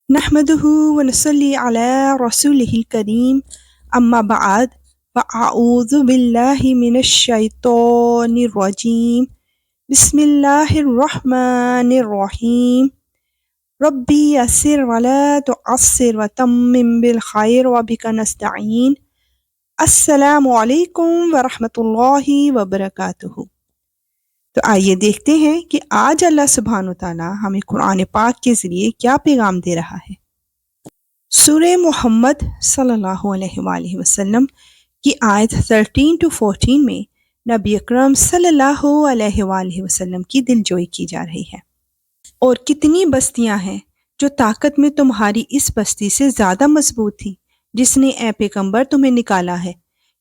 نحمده ونصلي على رسوله الكريم أما بعد فأعوذ بالله من الشيطان الرجيم بسم الله الرحمن الرحيم ربي يسر ولا تعسر وتمم بالخير وبك نستعين السلام علیکم ورحمۃ اللہ وبرکاتہ۔ تو آئیے دیکھتے ہیں کہ آج اللہ سبحانہ وتعالیٰ ہمیں قرآن پاک کے ذریعے کیا پیغام دے رہا ہے۔ سورہ محمد صلی اللہ علیہ وآلہ وسلم کی آیت 13 to 14 میں نبی اکرم صلی اللہ علیہ وآلہ وسلم کی دلجوئی کی جا رہی ہے۔ اور کتنی بستیاں ہیں جو طاقت میں تمہاری اس بستی سے زیادہ مضبوط تھی جس نے اے پیغمبر تمہیں نکالا ہے،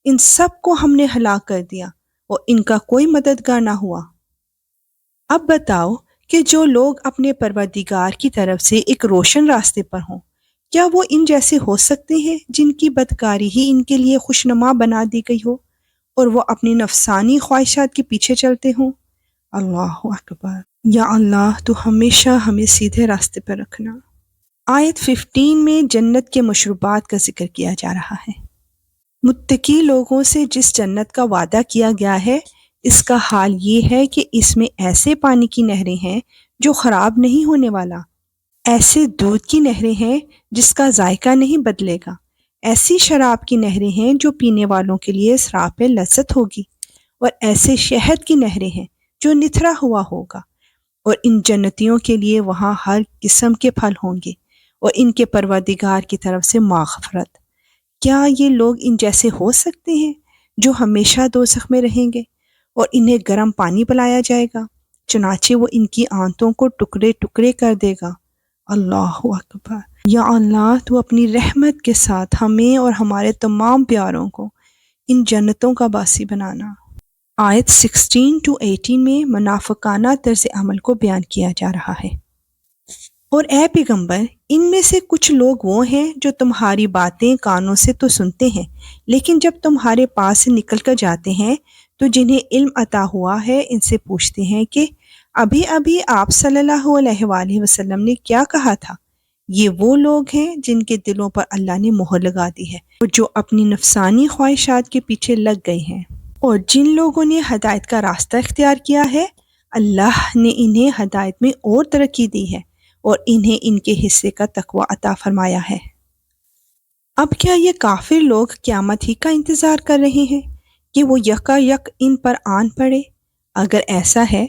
ان سب کو ہم نے ہلاک کر دیا اور ان کا کوئی مددگار نہ ہوا۔ اب بتاؤ کہ جو لوگ اپنے پروردگار کی طرف سے ایک روشن راستے پر ہوں، کیا وہ ان جیسے ہو سکتے ہیں جن کی بدکاری ہی ان کے لیے خوشنما بنا دی گئی ہو اور وہ اپنی نفسانی خواہشات کے پیچھے چلتے ہوں؟ اللہ اکبر۔ یا اللہ تو ہمیشہ ہمیں سیدھے راستے پر رکھنا۔ آیت 15 میں جنت کے مشروبات کا ذکر کیا جا رہا ہے۔ متقی لوگوں سے جس جنت کا وعدہ کیا گیا ہے، اس کا حال یہ ہے کہ اس میں ایسے پانی کی نہریں ہیں جو خراب نہیں ہونے والا، ایسے دودھ کی نہریں ہیں جس کا ذائقہ نہیں بدلے گا، ایسی شراب کی نہریں ہیں جو پینے والوں کے لیے سراپِ لذت ہوگی، اور ایسے شہد کی نہریں ہیں جو نتھرا ہوا ہوگا، اور ان جنتیوں کے لیے وہاں ہر قسم کے پھل ہوں گے اور ان کے پروردگار کی طرف سے مغفرت۔ کیا یہ لوگ ان جیسے ہو سکتے ہیں جو ہمیشہ دوزخ میں رہیں گے اور انہیں گرم پانی پلایا جائے گا، چنانچہ وہ ان کی آنتوں کو ٹکڑے ٹکڑے کر دے گا۔ اللہ اکبر۔ یا اللہ تو اپنی رحمت کے ساتھ ہمیں اور ہمارے تمام پیاروں کو ان جنتوں کا باسی بنانا۔ آیت 16 to 18 میں منافقانہ طرز عمل کو بیان کیا جا رہا ہے۔ اور اے پیغمبر، ان میں سے کچھ لوگ وہ ہیں جو تمہاری باتیں کانوں سے تو سنتے ہیں، لیکن جب تمہارے پاس سے نکل کر جاتے ہیں تو جنہیں علم عطا ہوا ہے ان سے پوچھتے ہیں کہ ابھی ابھی آپ صلی اللہ علیہ وآلہ وسلم نے کیا کہا تھا۔ یہ وہ لوگ ہیں جن کے دلوں پر اللہ نے مہر لگا دی ہے اور جو اپنی نفسانی خواہشات کے پیچھے لگ گئے ہیں، اور جن لوگوں نے ہدایت کا راستہ اختیار کیا ہے اللہ نے انہیں ہدایت میں اور ترقی دی ہے اور انہیں ان کے حصے کا تقوی عطا فرمایا ہے۔ اب کیا یہ کافر لوگ قیامت ہی کا انتظار کر رہے ہیں کہ وہ یکا یک ان پر آن پڑے؟ اگر ایسا ہے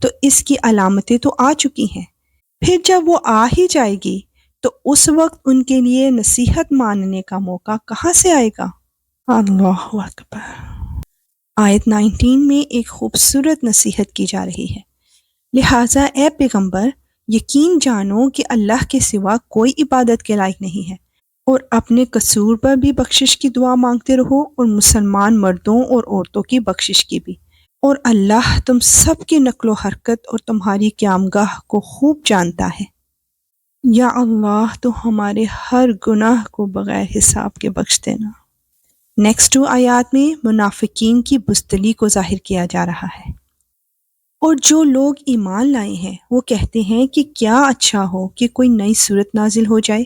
تو اس کی علامتیں تو آ چکی ہیں، پھر جب وہ آ ہی جائے گی تو اس وقت ان کے لیے نصیحت ماننے کا موقع کہاں سے آئے گا؟ اللہ اکبر۔ آیت 19 میں ایک خوبصورت نصیحت کی جا رہی ہے۔ لہٰذا اے پیغمبر، یقین جانو کہ اللہ کے سوا کوئی عبادت کے لائق نہیں ہے، اور اپنے قصور پر بھی بخشش کی دعا مانگتے رہو اور مسلمان مردوں اور عورتوں کی بخشش کی بھی، اور اللہ تم سب کی نقل و حرکت اور تمہاری قیام گاہ کو خوب جانتا ہے۔ یا اللہ تو ہمارے ہر گناہ کو بغیر حساب کے بخش دینا۔ نیکسٹ 2 آیات میں منافقین کی بزدلی کو ظاہر کیا جا رہا ہے۔ اور جو لوگ ایمان لائے ہیں وہ کہتے ہیں کہ کیا اچھا ہو کہ کوئی نئی صورت نازل ہو جائے،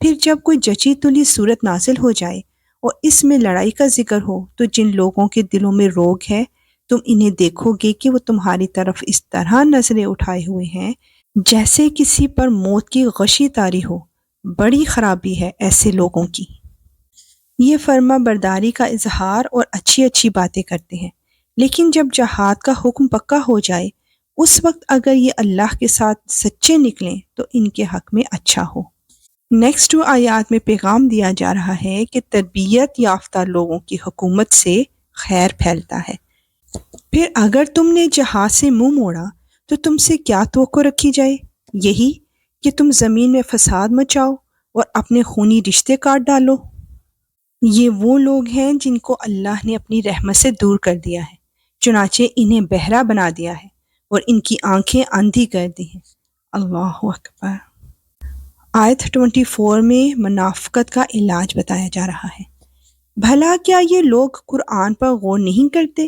پھر جب کوئی جچی تلی صورت نازل ہو جائے اور اس میں لڑائی کا ذکر ہو تو جن لوگوں کے دلوں میں روگ ہے تم انہیں دیکھو گے کہ وہ تمہاری طرف اس طرح نظریں اٹھائے ہوئے ہیں جیسے کسی پر موت کی غشی طاری ہو۔ بڑی خرابی ہے ایسے لوگوں کی۔ یہ فرما برداری کا اظہار اور اچھی اچھی باتیں کرتے ہیں، لیکن جب جہاد کا حکم پکا ہو جائے اس وقت اگر یہ اللہ کے ساتھ سچے نکلیں تو ان کے حق میں اچھا ہو۔ نیکسٹ 2 آیات میں پیغام دیا جا رہا ہے کہ تربیت یافتہ لوگوں کی حکومت سے خیر پھیلتا ہے۔ پھر اگر تم نے جہاد سے منہ موڑا تو تم سے کیا توقع رکھی جائے؟ یہی کہ تم زمین میں فساد مچاؤ اور اپنے خونی رشتے کاٹ ڈالو۔ یہ وہ لوگ ہیں جن کو اللہ نے اپنی رحمت سے دور کر دیا ہے، چنانچہ انہیں بہرا بنا دیا ہے اور ان کی آنکھیں اندھی کر دی ہیں۔ اللہ اکبر۔ آیت 24 میں منافقت کا علاج بتایا جا رہا ہے۔ بھلا کیا یہ لوگ قرآن پر غور نہیں کرتے،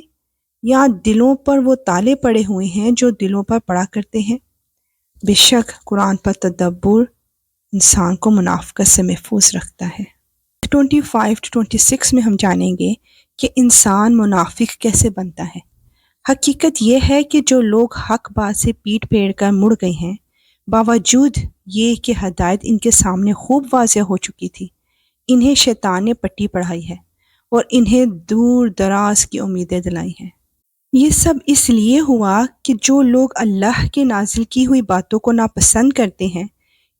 یا دلوں پر وہ تالے پڑے ہوئے ہیں جو دلوں پر پڑا کرتے ہیں؟ بے شک قرآن پر تدبر انسان کو منافقت سے محفوظ رکھتا ہے۔ 25 to 26 میں ہم جانیں گے کہ انسان منافق کیسے بنتا ہے۔ حقیقت یہ ہے کہ جو لوگ حق بات سے پیٹ پھیر کر مڑ گئے ہیں، باوجود یہ کہ ہدایت ان کے سامنے خوب واضح ہو چکی تھی، انہیں شیطان نے پٹی پڑھائی ہے اور انہیں دور دراز کی امیدیں دلائی ہیں۔ یہ سب اس لیے ہوا کہ جو لوگ اللہ کے نازل کی ہوئی باتوں کو ناپسند کرتے ہیں،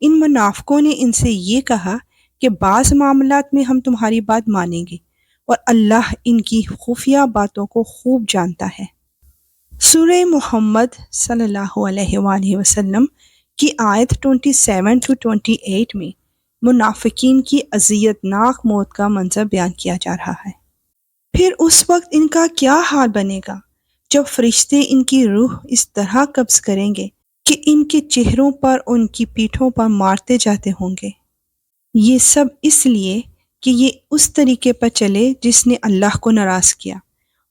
ان منافقوں نے ان سے یہ کہا کہ بعض معاملات میں ہم تمہاری بات مانیں گے، اور اللہ ان کی خفیہ باتوں کو خوب جانتا ہے۔ سورہ محمد صلی اللہ علیہ وآلہ وسلم کی آیت 27 to 28 میں منافقین کی اذیت ناک موت کا منظر بیان کیا جا رہا ہے۔ پھر اس وقت ان کا کیا حال بنے گا جب فرشتے ان کی روح اس طرح قبض کریں گے کہ ان کے چہروں پر ان کی پیٹھوں پر مارتے جاتے ہوں گے۔ یہ سب اس لیے کہ یہ اس طریقے پر چلے جس نے اللہ کو ناراض کیا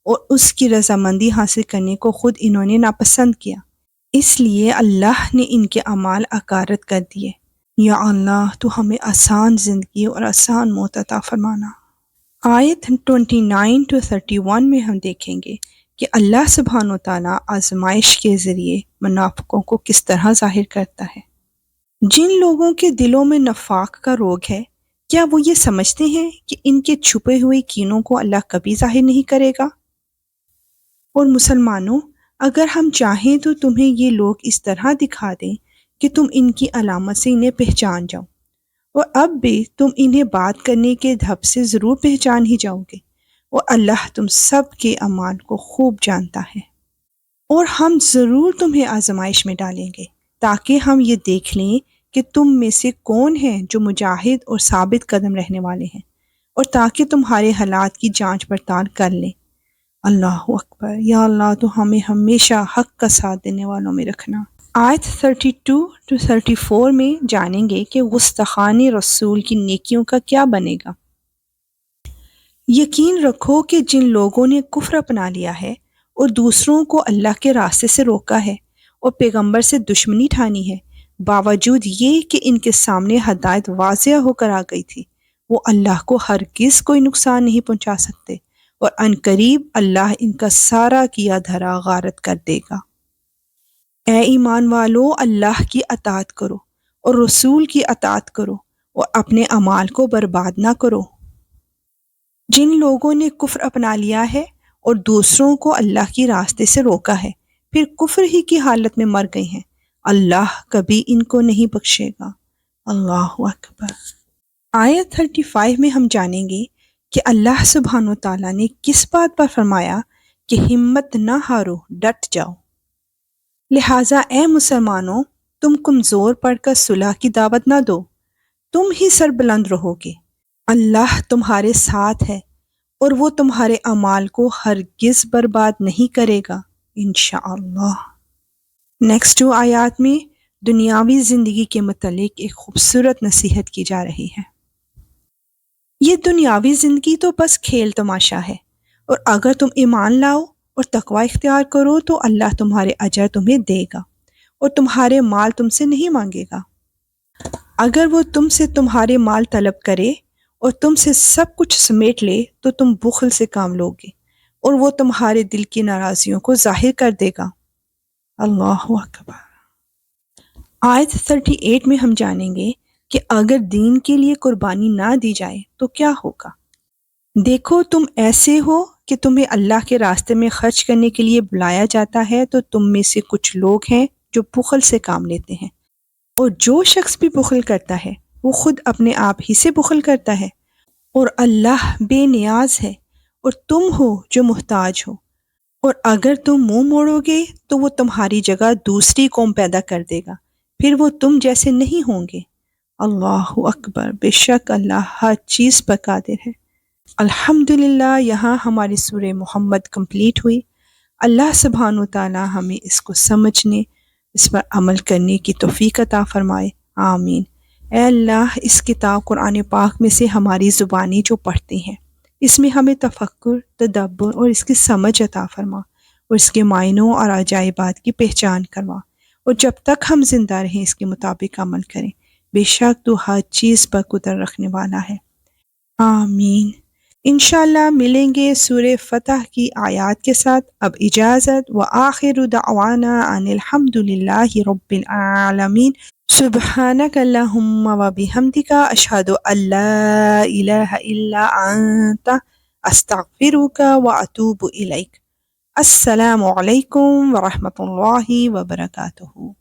اور اس کی رضامندی حاصل کرنے کو خود انہوں نے ناپسند کیا، اس لیے اللہ نے ان کے اعمال اکارت کر دیے۔ یا اللہ تو ہمیں آسان زندگی اور آسان موت عطا فرمانا۔ آیت 29 to 31 میں ہم دیکھیں گے کہ اللہ سبحانہ و تعالیٰ آزمائش کے ذریعے منافقوں کو کس طرح ظاہر کرتا ہے۔ جن لوگوں کے دلوں میں نفاق کا روگ ہے، کیا وہ یہ سمجھتے ہیں کہ ان کے چھپے ہوئے کینوں کو اللہ کبھی ظاہر نہیں کرے گا؟ اور مسلمانوں، اگر ہم چاہیں تو تمہیں یہ لوگ اس طرح دکھا دیں کہ تم ان کی علامت سے انہیں پہچان جاؤ، اور اب بھی تم انہیں بات کرنے کے دھب سے ضرور پہچان ہی جاؤ گے، اور اللہ تم سب کے اعمال کو خوب جانتا ہے۔ اور ہم ضرور تمہیں آزمائش میں ڈالیں گے تاکہ ہم یہ دیکھ لیں کہ تم میں سے کون ہیں جو مجاہد اور ثابت قدم رہنے والے ہیں، اور تاکہ تمہارے حالات کی جانچ پڑتال کر لیں۔ اللہ اکبر۔ یا اللہ تو ہمیں ہمیشہ حق کا ساتھ دینے والوں میں رکھنا۔ آیت 32 to 34 میں جانیں گے کہ گستاخان رسول کی نیکیوں کا کیا بنے گا۔ یقین رکھو کہ جن لوگوں نے کفر اپنا لیا ہے اور دوسروں کو اللہ کے راستے سے روکا ہے اور پیغمبر سے دشمنی ٹھانی ہے، باوجود یہ کہ ان کے سامنے ہدایت واضح ہو کر آ گئی تھی، وہ اللہ کو ہرگز کوئی نقصان نہیں پہنچا سکتے، اور عنقریب اللہ ان کا سارا کیا دھرا غارت کر دے گا۔ اے ایمان والو، اللہ کی اطاعت کرو اور رسول کی اطاعت کرو اور اپنے اعمال کو برباد نہ کرو۔ جن لوگوں نے کفر اپنا لیا ہے اور دوسروں کو اللہ کی راستے سے روکا ہے، پھر کفر ہی کی حالت میں مر گئے ہیں، اللہ کبھی ان کو نہیں بخشے گا۔ اللہ اکبر۔ آیت 35 میں ہم جانیں گے کہ اللہ سبحانہ و تعالیٰ نے کس بات پر فرمایا کہ ہمت نہ ہارو، ڈٹ جاؤ۔ لہٰذا اے مسلمانوں، تم کمزور پڑھ کر صلح کی دعوت نہ دو، تم ہی سربلند رہو گے۔ اللہ تمہارے ساتھ ہے اور وہ تمہارے اعمال کو ہرگز برباد نہیں کرے گا انشاءاللہ۔ نیکسٹ آیات میں دنیاوی زندگی کے متعلق ایک خوبصورت نصیحت کی جا رہی ہے۔ یہ دنیاوی زندگی تو بس کھیل تماشا ہے، اور اگر تم ایمان لاؤ اور تقوی اختیار کرو تو اللہ تمہارے اجر تمہیں دے گا اور تمہارے مال تم سے نہیں مانگے گا۔ اگر وہ تم سے تمہارے مال طلب کرے اور تم سے سب کچھ سمیٹ لے تو تم بخل سے کام لوگے، اور وہ تمہارے دل کی ناراضیوں کو ظاہر کر دے گا۔ اللہ اکبر۔ آیت 38 میں ہم جانیں گے کہ اگر دین کے لیے قربانی نہ دی جائے تو کیا ہوگا۔ دیکھو، تم ایسے ہو کہ تمہیں اللہ کے راستے میں خرچ کرنے کے لیے بلایا جاتا ہے تو تم میں سے کچھ لوگ ہیں جو بخل سے کام لیتے ہیں، اور جو شخص بھی بخل کرتا ہے وہ خود اپنے آپ ہی سے بخل کرتا ہے، اور اللہ بے نیاز ہے اور تم ہو جو محتاج ہو، اور اگر تم منہ موڑو گے تو وہ تمہاری جگہ دوسری قوم پیدا کر دے گا، پھر وہ تم جیسے نہیں ہوں گے۔ اللہ اکبر۔ بے شک اللہ ہر چیز پر قادر ہے۔ الحمدللہ، یہاں ہماری سورہ محمد کمپلیٹ ہوئی۔ اللہ سبحانہ و تعالی ہمیں اس کو سمجھنے، اس پر عمل کرنے کی توفیق عطا فرمائے، آمین۔ اے اللہ، اس کتاب قرآن پاک میں سے ہماری زبانی جو پڑھتے ہیں، اس میں ہمیں تفکر، تدبر اور اس کی سمجھ عطا فرما، اور اس کے معنوں اور عجائبات کی پہچان کروا، اور جب تک ہم زندہ رہیں اس کے مطابق عمل کریں۔ بے شک تو ہر چیز پر قدرت رکھنے والا ہے۔ آمین۔ انشاءاللہ ملیں گے سورہ فتح کی آیات کے ساتھ۔ اب اجازت، وآخر دعوانا ان الحمد للہ رب العالمین۔ سبحانک اللہم وبحمدک، اشہد ان لا الہ الا انت، استغفرک واتوب الیک۔ السلام علیکم ورحمۃ اللہ وبرکاتہ۔